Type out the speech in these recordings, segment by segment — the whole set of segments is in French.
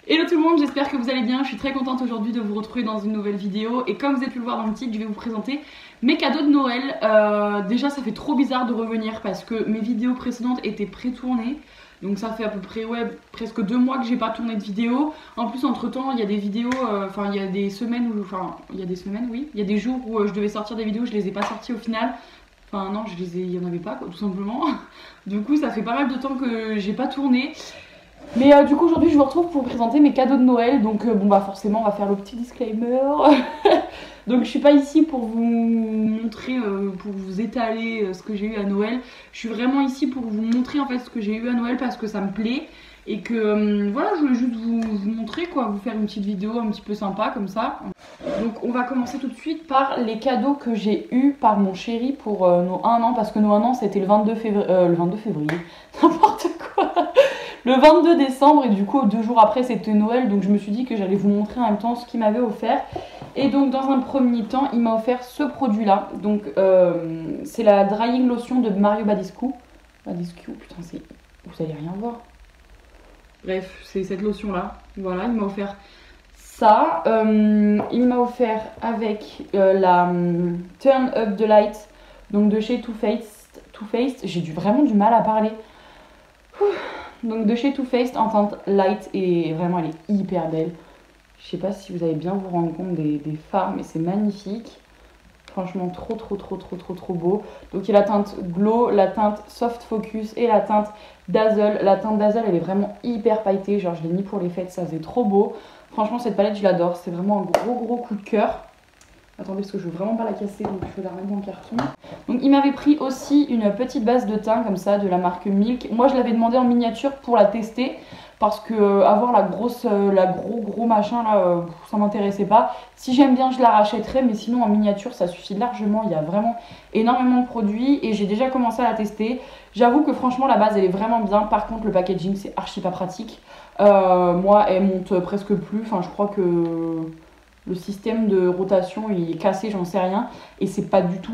Hello tout le monde, j'espère que vous allez bien. Je suis très contente aujourd'hui de vous retrouver dans une nouvelle vidéo. Et comme vous avez pu le voir dans le titre, je vais vous présenter mes cadeaux de Noël. Déjà ça fait trop bizarre de revenir parce que mes vidéos précédentes étaient pré-tournées. Donc ça fait à peu près presque 2 mois que j'ai pas tourné de vidéo. En plus entre temps il y a des vidéos, il y a des semaines où, il y a des semaines oui. Il y a des jours où je devais sortir des vidéos, je les ai pas sorties au final. Enfin non, il y en avait pas quoi, tout simplement. Du coup ça fait pas mal de temps que j'ai pas tourné. Mais du coup aujourd'hui je vous retrouve pour vous présenter mes cadeaux de Noël. Donc bon bah forcément on va faire le petit disclaimer. Donc je suis pas ici pour vous montrer, pour vous étaler ce que j'ai eu à Noël. Je suis vraiment ici pour vous montrer en fait ce que j'ai eu à Noël parce que ça me plaît. Et que voilà, je voulais juste vous montrer quoi, vous faire une petite vidéo un petit peu sympa comme ça. Donc on va commencer tout de suite par les cadeaux que j'ai eu par mon chéri pour nos 1 an. Parce que nos 1 an c'était le 22 février, n'importe quoi. Le 22 décembre et du coup 2 jours après c'était Noël. Donc je me suis dit que j'allais vous montrer en même temps ce qu'il m'avait offert. Et donc dans un premier temps il m'a offert ce produit là. Donc c'est la drying lotion de Mario Badescu. Badescu, putain c'est... Vous allez rien voir. Bref, c'est cette lotion là. Voilà, il m'a offert ça. Il m'a offert avec la Turn Up the Light, donc de chez Too Faced. J'ai vraiment du mal à parler. Donc de chez Too Faced en teinte light et vraiment elle est hyper belle. Je sais pas si vous allez bien vous rendre compte des fards, mais c'est magnifique. Franchement trop beau. Donc il y a la teinte Glow, la teinte Soft Focus et la teinte Dazzle. La teinte Dazzle elle est vraiment hyper pailletée, genre je l'ai mis pour les fêtes, ça faisait trop beau. Franchement cette palette je l'adore, c'est vraiment un gros coup de cœur. Attendez parce que je veux vraiment pas la casser donc je vais la remettre dans le carton. Donc il m'avait pris aussi une petite base de teint comme ça de la marque Milk. Moi je l'avais demandé en miniature pour la tester. Parce que avoir la gros machin là, ça m'intéressait pas. Si j'aime bien, je la rachèterai, mais sinon en miniature, ça suffit largement. Il y a vraiment énormément de produits et j'ai déjà commencé à la tester. J'avoue que franchement, la base, elle est vraiment bien. Par contre, le packaging, c'est archi pas pratique. Moi, elle monte presque plus. Enfin, je crois que le système de rotation, il est cassé, j'en sais rien. Et c'est pas du tout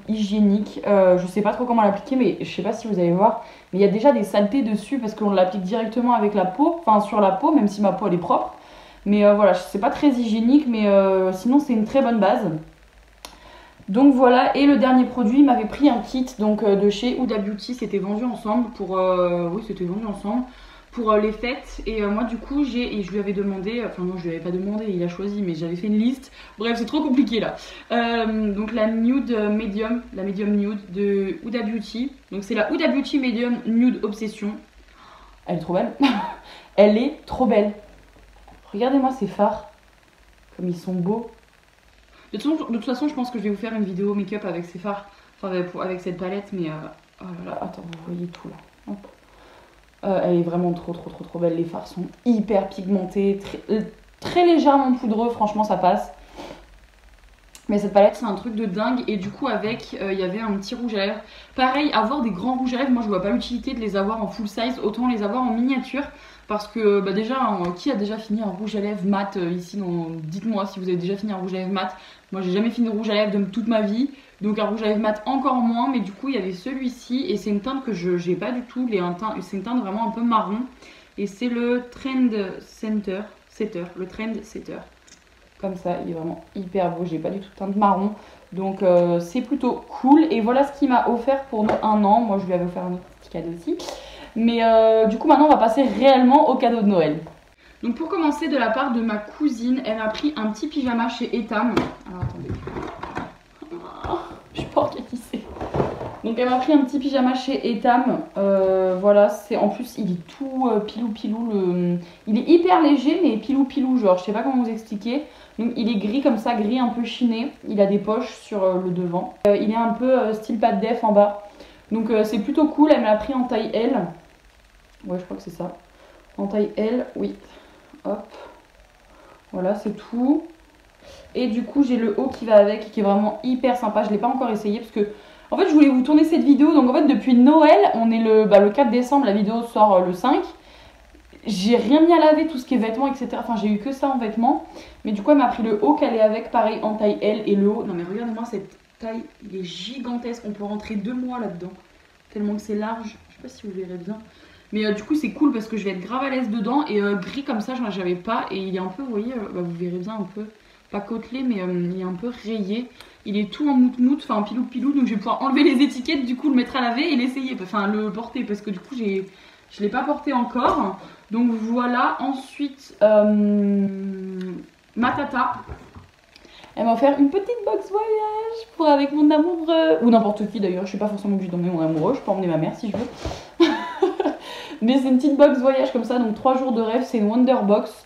hygiénique. Je sais pas trop comment l'appliquer, mais je sais pas si vous allez voir. Mais il y a déjà des saletés dessus parce qu'on l'applique directement avec la peau, enfin sur la peau, même si ma peau elle est propre. Mais voilà, c'est pas très hygiénique, mais sinon c'est une très bonne base. Donc voilà, et le dernier produit, il m'avait pris un kit donc, de chez Huda Beauty, c'était vendu ensemble pour... oui, c'était vendu ensemble pour les fêtes. Et moi du coup, et je lui avais demandé, enfin non, je lui avais pas demandé, il a choisi, mais j'avais fait une liste. Bref, c'est trop compliqué là. Donc la nude medium, la medium nude de Huda Beauty. Donc c'est la Huda Beauty Medium Nude Obsession. Elle est trop belle. Elle est trop belle. Regardez-moi ces fards, comme ils sont beaux. De toute façon, je pense que je vais vous faire une vidéo make-up avec ces fards, enfin avec cette palette, mais oh là là, attends, vous voyez tout là. Hop. Elle est vraiment trop belle. Les fards sont hyper pigmentés, très légèrement poudreux, franchement ça passe. Mais cette palette c'est un truc de dingue. Et du coup avec il y avait un petit rouge à lèvres. Pareil, avoir des grands rouges à lèvres, moi je vois pas l'utilité de les avoir en full size, autant les avoir en miniature. Parce que bah déjà, qui a déjà fini un rouge à lèvres mat ici? Dites-moi si vous avez déjà fini un rouge à lèvres mat. Moi j'ai jamais fini de rouge à lèvres de toute ma vie. Donc un rouge à lèvres mat encore moins. Mais du coup il y avait celui-ci. Et c'est une teinte que je n'ai pas du tout. C'est une teinte vraiment un peu marron. Et c'est le Trend Setter. Le Trend Setter. Comme ça, il est vraiment hyper beau. J'ai pas du tout de teinte marron. Donc c'est plutôt cool. Et voilà ce qu'il m'a offert pour nos 1 an. Moi je lui avais offert un autre petit cadeau aussi. Mais du coup maintenant on va passer réellement au cadeau de Noël. Donc pour commencer, de la part de ma cousine, elle m'a pris un petit pyjama chez Etam. Alors attendez. Je suis pas organisée. Donc elle m'a pris un petit pyjama chez Etam. Voilà, en plus il est tout pilou. Il est hyper léger mais pilou, genre je sais pas comment vous expliquer. Donc il est gris comme ça, gris un peu chiné. Il a des poches sur le devant. Il est un peu style pas de def en bas. Donc c'est plutôt cool. Elle me l'a pris en taille L. Ouais, je crois que c'est ça. En taille L, oui. Hop. Voilà, c'est tout. Et du coup, j'ai le haut qui va avec, qui est vraiment hyper sympa. Je ne l'ai pas encore essayé parce que, en fait, je voulais vous tourner cette vidéo. Donc, en fait, depuis Noël, on est le 4 décembre. La vidéo sort le 5. J'ai rien mis à laver, tout ce qui est vêtements, etc. Enfin, j'ai eu que ça en vêtements. Mais du coup, elle m'a pris le haut qu'elle est avec, pareil, en taille L. Et le haut, non mais regardez-moi cette taille, il est gigantesque. On peut rentrer 2 mois là-dedans. Tellement que c'est large. Je sais pas si vous verrez bien. Mais du coup c'est cool parce que je vais être grave à l'aise dedans. Et gris comme ça j'avais pas. Et il est un peu, vous voyez, vous verrez bien un peu, pas côtelé mais il est un peu rayé. Il est tout en mout-mout, enfin en pilou-pilou. Donc je vais pouvoir enlever les étiquettes, du coup le mettre à laver et l'essayer. Enfin le porter parce que du coup je l'ai pas porté encore. Donc voilà, ensuite ma tata, elle m'a offert une petite box voyage pour avec mon amoureux. Ou n'importe qui d'ailleurs, je suis pas forcément obligée d'emmener mon amoureux, je peux emmener ma mère si je veux. Mais c'est une petite box voyage comme ça, donc 3 jours de rêve, c'est une Wonder Box.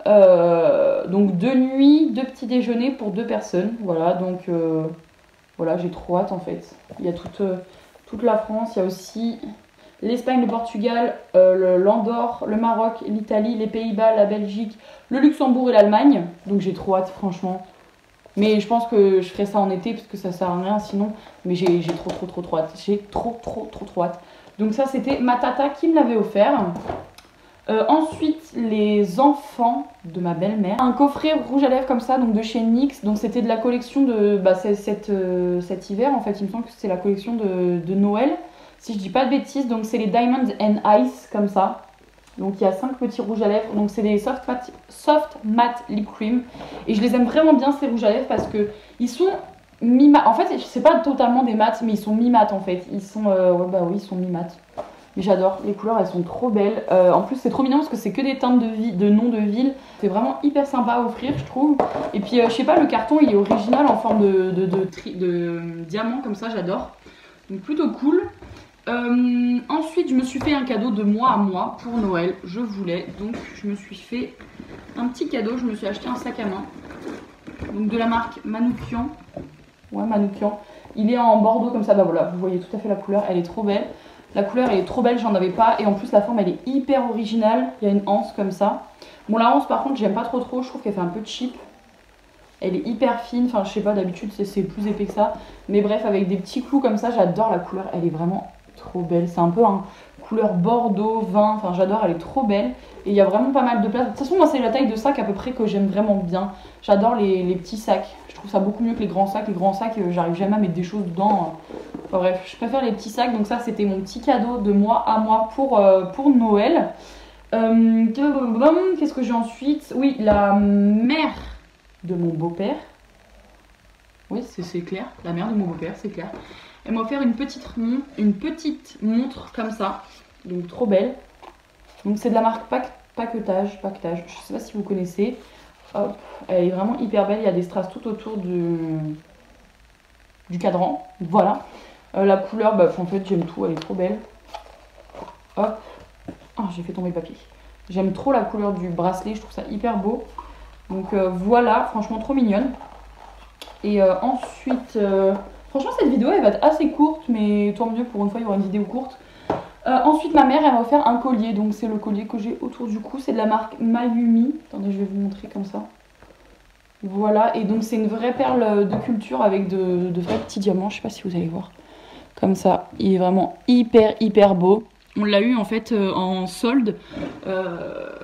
Donc 2 nuits, 2 petits déjeuners pour 2 personnes. Voilà, donc voilà, j'ai trop hâte en fait. Il y a toute la France, il y a aussi l'Espagne, le Portugal, l'Andorre, le Maroc, l'Italie, les Pays-Bas, la Belgique, le Luxembourg et l'Allemagne. Donc j'ai trop hâte franchement. Mais je pense que je ferai ça en été parce que ça sert à rien sinon. Mais j'ai trop hâte. J'ai trop hâte. Donc ça c'était ma tata qui me l'avait offert. Ensuite les enfants de ma belle-mère. Un coffret rouge à lèvres comme ça, donc de chez NYX. Donc c'était de la collection de cet hiver en fait. Il me semble que c'était la collection de Noël. Si je dis pas de bêtises, donc c'est les Diamonds and Ice comme ça. Donc il y a 5 petits rouges à lèvres. Donc c'est des soft matte lip cream. Et je les aime vraiment bien ces rouges à lèvres parce que ils sont mi-mat. En fait c'est pas totalement des mats mais ils sont mi-mat en fait. Ils sont ils sont mi-mat. Mais j'adore, les couleurs elles sont trop belles. En plus c'est trop mignon parce que c'est que des teintes de noms de ville. C'est vraiment hyper sympa à offrir je trouve. Et puis je sais pas, le carton il est original en forme de diamant comme ça, j'adore. Donc plutôt cool. Ensuite je me suis fait un cadeau de moi à moi pour Noël, je voulais, donc je me suis fait un petit cadeau, je me suis acheté un sac à main, donc de la marque Manoukian, ouais Manoukian, il est en bordeaux comme ça, bah voilà, vous voyez tout à fait la couleur, elle est trop belle, la couleur elle est trop belle, j'en avais pas, et en plus la forme elle est hyper originale, il y a une anse comme ça, bon la anse par contre j'aime pas trop, je trouve qu'elle fait un peu cheap. Elle est hyper fine, enfin je sais pas, d'habitude c'est plus épais que ça, mais bref avec des petits clous comme ça, j'adore la couleur, elle est vraiment trop belle, c'est un peu un couleur bordeaux, vin, enfin j'adore, elle est trop belle et il y a vraiment pas mal de place. De toute façon moi c'est la taille de sac à peu près que j'aime vraiment bien, j'adore les petits sacs, je trouve ça beaucoup mieux que les grands sacs, j'arrive jamais à mettre des choses dedans, enfin bref je préfère les petits sacs, donc ça c'était mon petit cadeau de moi à moi pour Noël. Qu'est-ce que j'ai ensuite? Oui, la mère de mon beau-père, oui c'est clair, la mère de mon beau-père c'est clair. Elle m'a offert une petite montre comme ça, donc trop belle. Donc c'est de la marque Paquetage, je sais pas si vous connaissez. Hop, elle est vraiment hyper belle, il y a des strass tout autour du cadran, voilà. La couleur, en fait j'aime tout, elle est trop belle. Hop, oh, j'ai fait tomber le papier. J'aime trop la couleur du bracelet, je trouve ça hyper beau. Donc voilà, franchement trop mignonne. Et ensuite... franchement cette vidéo elle va être assez courte mais tant mieux, pour une fois il y aura une vidéo courte. Ensuite ma mère elle m'a offert un collier, donc c'est le collier que j'ai autour du cou, c'est de la marque Mayumi. Attendez je vais vous montrer comme ça. Voilà, et donc c'est une vraie perle de culture avec de vrais petits diamants, je sais pas si vous allez voir. Comme ça, il est vraiment hyper beau. On l'a eu en fait en solde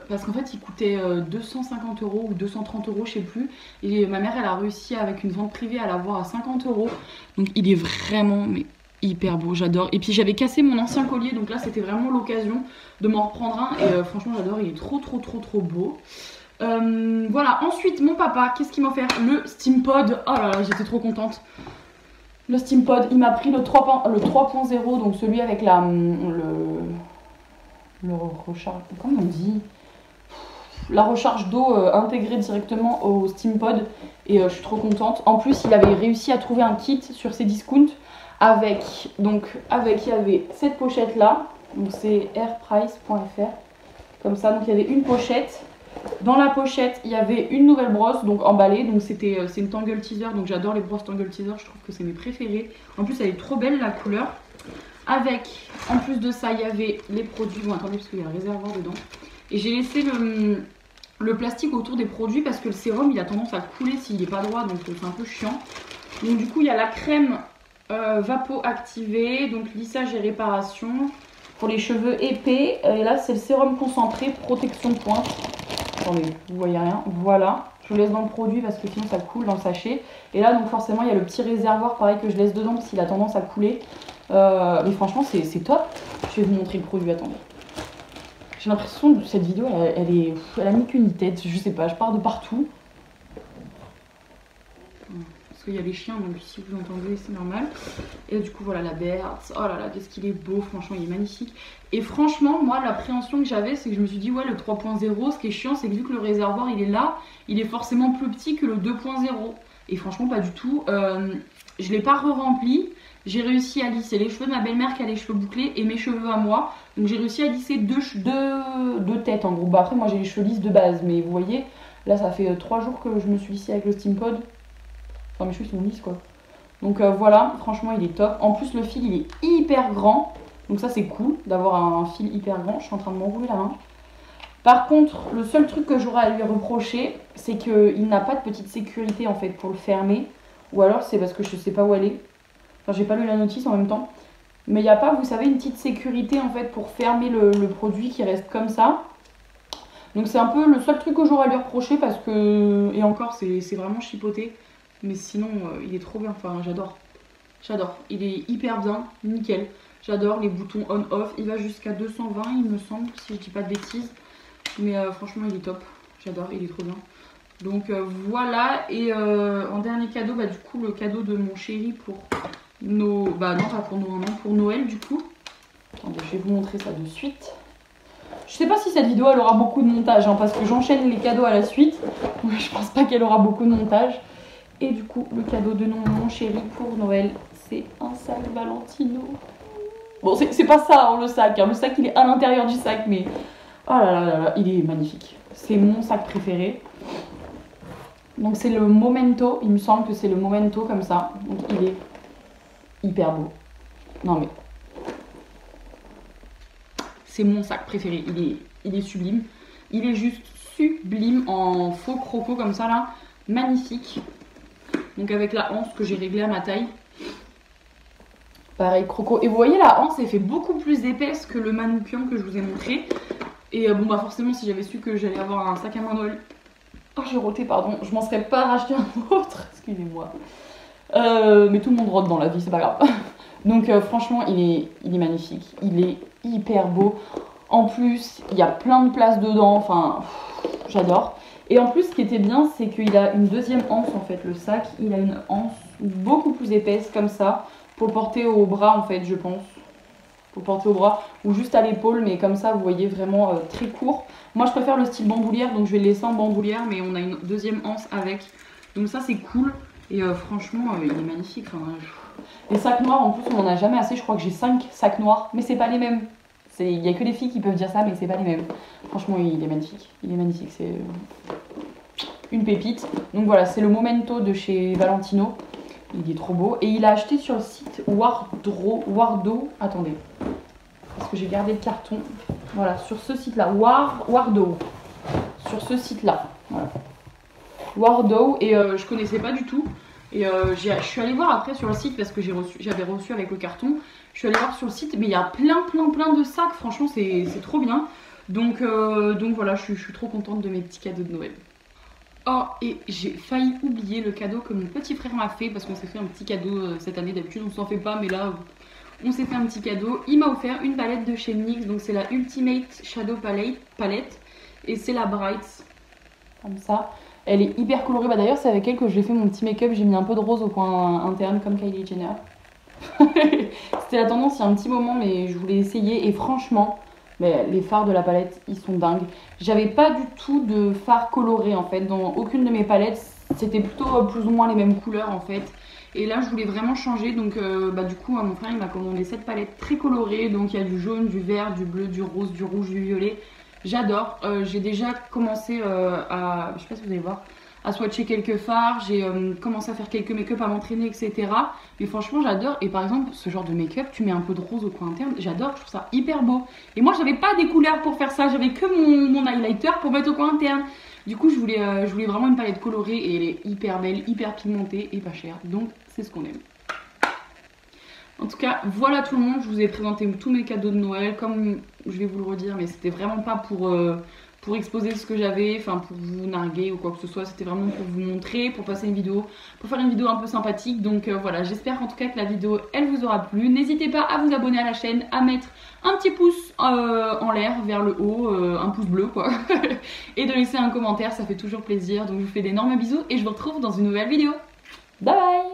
parce qu'en fait il coûtait 250 € ou 230 €, je sais plus. Et ma mère elle a réussi avec une vente privée à l'avoir à 50 €. Donc il est vraiment hyper beau, j'adore. Et puis j'avais cassé mon ancien collier, donc là c'était vraiment l'occasion de m'en reprendre un. Et franchement j'adore, il est trop beau. Voilà, ensuite mon papa, qu'est-ce qu'il m'a offert? Le Steampod. Oh là là, j'étais trop contente. Le Steampod, il m'a pris le 3.0, donc celui avec le recharge, comment on dit, la recharge d'eau intégrée directement au Steampod, et je suis trop contente. En plus il avait réussi à trouver un kit sur ses discounts avec il y avait cette pochette là, donc c'est airprice.fr, comme ça, donc il y avait une pochette. Dans la pochette, il y avait une nouvelle brosse, donc emballée, donc c'est une Tangle Teezer, donc j'adore les brosses Tangle Teezer, je trouve que c'est mes préférées. En plus elle est trop belle la couleur. Avec, en plus de ça, il y avait les produits, bon attendez parce qu'il y a un réservoir dedans. Et j'ai laissé le plastique autour des produits parce que le sérum il a tendance à couler s'il n'est pas droit, donc c'est un peu chiant. Donc du coup il y a la crème Vapo activée, donc lissage et réparation pour les cheveux épais. Et là c'est le sérum concentré protection de pointe. Attendez, vous voyez rien, voilà, je le laisse dans le produit parce que sinon ça coule dans le sachet. Et là donc forcément il y a le petit réservoir pareil que je laisse dedans parce qu'il a tendance à couler. Mais franchement c'est top. Je vais vous montrer le produit, attendez. J'ai l'impression que cette vidéo, elle a mis qu'une tête, je sais pas, je pars de partout. Parce qu'il y a les chiens, donc si vous entendez, c'est normal. Et du coup, voilà la Berthe. Oh là là, qu'est-ce qu'il est beau, franchement, il est magnifique. Et franchement, moi, l'appréhension que j'avais, c'est que je me suis dit, ouais, le 3.0, ce qui est chiant, c'est que vu que le réservoir, il est là, il est forcément plus petit que le 2.0. Et franchement, pas du tout. Je l'ai pas re-rempli. J'ai réussi à lisser les cheveux de ma belle-mère qui a les cheveux bouclés et mes cheveux à moi. Donc j'ai réussi à lisser deux têtes en gros. Bah, après, moi, j'ai les cheveux lisses de base, mais vous voyez, là, ça fait 3 jours que je me suis lissée avec le Steampod. Enfin, mes cheveux sont lisses quoi. Donc voilà, franchement il est top. En plus le fil il est hyper grand. Donc ça c'est cool d'avoir un fil hyper grand. Je suis en train de m'enrouler la main. Par contre, le seul truc que j'aurais à lui reprocher, c'est qu'il n'a pas de petite sécurité en fait pour le fermer. Ou alors c'est parce que je sais pas où elle est. Enfin j'ai pas lu la notice en même temps. Mais il n'y a pas, vous savez, une petite sécurité en fait pour fermer le produit qui reste comme ça. Donc c'est un peu le seul truc que j'aurais à lui reprocher parce que... Et encore c'est vraiment chipoté. Mais sinon, il est trop bien. Enfin, j'adore. J'adore. Il est hyper bien. Nickel. J'adore les boutons on-off. Il va jusqu'à 220, il me semble, si je dis pas de bêtises. Mais franchement, il est top. J'adore. Il est trop bien. Donc voilà. Et en dernier cadeau, bah, du coup, le cadeau de mon chéri pour nos... Bah non, pas pour nos mamans, pour Noël, du coup. Attendez, je vais vous montrer ça de suite. Je sais pas si cette vidéo, elle aura beaucoup de montage, hein, parce que j'enchaîne les cadeaux à la suite. Mais je pense pas qu'elle aura beaucoup de montage. Et du coup, le cadeau de mon chéri pour Noël, c'est un sac Valentino. Bon, c'est pas ça, hein, le sac. Hein. Le sac, il est à l'intérieur du sac, mais... Oh là là là là, il est magnifique. C'est mon sac préféré. Donc c'est le Momento. Il me semble que c'est le Momento comme ça. Donc il est hyper beau. Non mais... C'est mon sac préféré. Il est sublime. Il est juste sublime en faux croco comme ça là. Magnifique. Donc avec la anse que j'ai réglée à ma taille. Pareil, croco. Et vous voyez, la anse, elle fait beaucoup plus épaisse que le manoukian que je vous ai montré. Et bon, bah forcément, si j'avais su que j'allais avoir un sac à main Noël... Oh, j'ai roté, pardon. Je m'en serais pas racheté un autre. Excusez-moi. Mais tout le monde rote dans la vie, c'est pas grave. Donc franchement, il est magnifique. Il est hyper beau. En plus, il y a plein de place dedans. Enfin, j'adore. Et en plus, ce qui était bien, c'est qu'il a une deuxième anse en fait. Le sac, il a une anse beaucoup plus épaisse comme ça. Pour le porter au bras en fait, je pense. Pour le porter au bras ou juste à l'épaule. Mais comme ça, vous voyez vraiment très court. Moi, je préfère le style bandoulière. Donc, je vais le laisser en bandoulière. Mais on a une deuxième anse avec. Donc ça, c'est cool. Et franchement, il est magnifique. Enfin, les sacs noirs, en plus, on en a jamais assez. Je crois que j'ai 5 sacs noirs. Mais c'est pas les mêmes. Il n'y a que les filles qui peuvent dire ça, mais c'est pas les mêmes. Franchement, il est magnifique. Il est magnifique. C'est une pépite. Donc voilà, c'est le Momento de chez Valentino. Il est trop beau. Et il a acheté sur le site Wardo. Attendez. Parce que j'ai gardé le carton. Voilà, sur ce site-là. Wardo. Sur ce site-là. Voilà. Wardo. Et je connaissais pas du tout. Et je suis allée voir après sur le site parce que j'avais reçu avec le carton. Je suis allée voir sur le site, mais il y a plein de sacs. Franchement, c'est trop bien. Donc voilà, je suis trop contente de mes petits cadeaux de Noël. Oh, et j'ai failli oublier le cadeau que mon petit frère m'a fait parce qu'on s'est fait un petit cadeau cette année. D'habitude, on s'en fait pas, mais là, on s'est fait un petit cadeau. Il m'a offert une palette de chez NYX. Donc c'est la Ultimate Shadow Palette. Et c'est la Bright. Comme ça. Elle est hyper colorée. Bah d'ailleurs, c'est avec elle que j'ai fait mon petit make-up. J'ai mis un peu de rose au coin interne comme Kylie Jenner. C'était la tendance il y a un petit moment, mais je voulais essayer. Et franchement, les fards de la palette, ils sont dingues. J'avais pas du tout de fards colorés en fait. Dans aucune de mes palettes, c'était plutôt plus ou moins les mêmes couleurs en fait. Et là, je voulais vraiment changer. Donc du coup, mon frère il m'a commandé cette palette très colorée. Donc il y a du jaune, du vert, du bleu, du rose, du rouge, du violet. J'adore. J'ai déjà commencé à, je sais pas si vous allez voir, à swatcher quelques fards. J'ai commencé à faire quelques make-up, à m'entraîner, etc. Mais franchement, j'adore. Et par exemple, ce genre de make-up, tu mets un peu de rose au coin interne. J'adore, je trouve ça hyper beau. Et moi, j'avais pas des couleurs pour faire ça. J'avais que mon highlighter pour mettre au coin interne. Du coup, je voulais vraiment une palette colorée. Et elle est hyper belle, hyper pigmentée et pas chère. Donc, c'est ce qu'on aime. En tout cas, voilà tout le monde, je vous ai présenté tous mes cadeaux de Noël, comme je vais vous le redire, mais c'était vraiment pas pour exposer ce que j'avais, enfin pour vous narguer ou quoi que ce soit, c'était vraiment pour vous montrer, pour passer une vidéo, pour faire une vidéo un peu sympathique. Donc voilà, j'espère en tout cas que la vidéo elle vous aura plu. N'hésitez pas à vous abonner à la chaîne, à mettre un petit pouce en l'air vers le haut, un pouce bleu quoi, et de laisser un commentaire, ça fait toujours plaisir. Donc je vous fais d'énormes bisous et je vous retrouve dans une nouvelle vidéo. Bye bye.